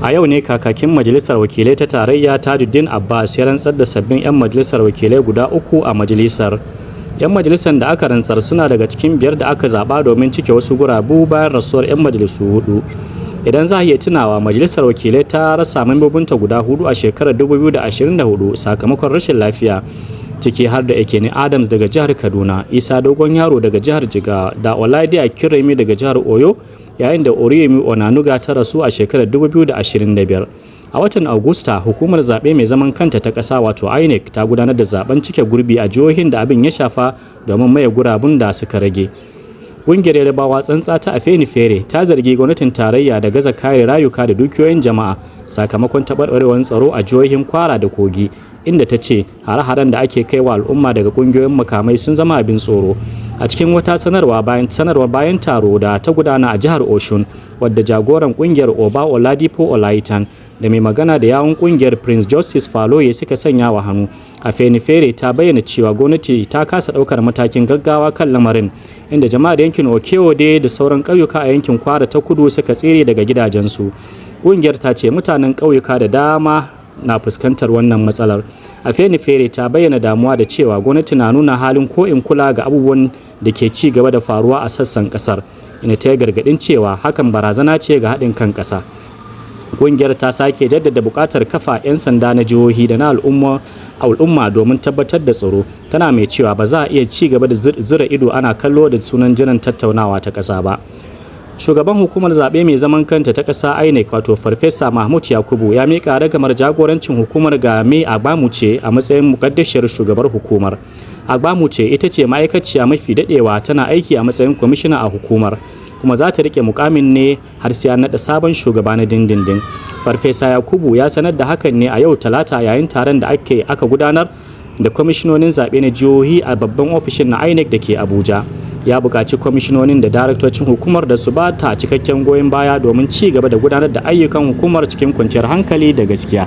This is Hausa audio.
A yau ne kakakin majalisar wakilai ta tarayya Tajuddin Abbas ya rantsar da sabbin 'yan majalisar wakilai guda 3 a majalisar. 'Yan majalisar da aka rantsar suna daga cikin 5 da aka zaba domin cike wasu gurabu bayan rasuwar 'yan majalisu 4. Idan za a iya tunawa, majalisar wakilai ta rasa membobinta guda 4 a shekarar 2024 sakamakon rashin lafiya, ciki har da Ekene Adams daga jihar Kaduna, Isa Dogon Yaro daga jihar Jigawa, da Olaide Akinremi daga jihar Oyo, yayin da Oriyemi Onanuga ta rasu a shekarar 2025. A watan Agusta, hukumar zaɓe mai zaman kanta ta ƙasa wato INEC ta gudanar da zaben cike gurbi a jihohin da abin ya shafa domin maye gurabun da suka rage. Ƙungiyar Yarabawa tsantsa ta Afenifere ta zargi gwamnatin tarayya da gaza kare rayuka da dukiyoyin jama'a sakamakon taɓarɓarewar tsaro a jihohin Kwara da Kogi, inda ta ce hare-haren da ake kai wa al'umma daga ƙungiyoyin makamai sun zama abin tsoro. A cikin wata sanarwar bayan taro da ta gudana a jihar Oshun, wadda jagoran ƙungiyar Oba Oladipo Olaitan da mai magana da yawun ƙungiyar Prince Justice Faloye suka sanya wa hannu, Afenifere ta bayyana cewa gwamnati ta kasa ɗaukar matakin gaggawa kan lamarin, inda jama'ar yankin Okeode da sauran ƙauyuka a yankin Kwara ta Kudu suka tsere daga gidajensu. Ƙungiyar ta ce mutanen ƙauyuka da dama na fuskantar wannan matsalar. Afenifere ta bayyana damuwa da cewa gwamnati na nuna halin ko in kula ga abubuwan da ke ci gaba da faruwa a sassan kasar, inda ta yi gargadin cewa hakan barazana ce ga haɗin kan ƙasa. Ƙungiyar ta sake jaddada buƙatar kafa 'yan sanda na jihohi da na al'umma domin tabbatar da tsaro, tana mai cewa ba za a iya ci gaba da zura ido ana kallo da sunan jiran tattaunawa ta ƙasa ba. Shugaban hukumar zaɓe mai zaman kanta ta ƙasa INEC wato Farfesa Mahmud Yakubu ya miƙa ragamar jagorancin hukumar ga Mai Agbamuce a matsayin muƙaddashiyar shugabar hukumar. Agbamuce ita ce ma'aikaciya mafi daɗewa tana aiki a matsayin kwamishina a hukumar, kuma za ta riƙe mukamin ne har sai an naɗa sabon shugaba na dindindin. Farfesa Yakubu ya sanar da hakan ne a yau Talata yayin taron da aka gudanar da kwamishinonin zaɓe na jihohi a babban ofishin na INEC da ke Abuja. Ya buƙaci kwamishinonin da daraktocin hukumar da su ba ta cikakken goyon baya domin ci gaba da gudanar da ayyukan hukumar cikin kwanciyar hankali da gaskiya.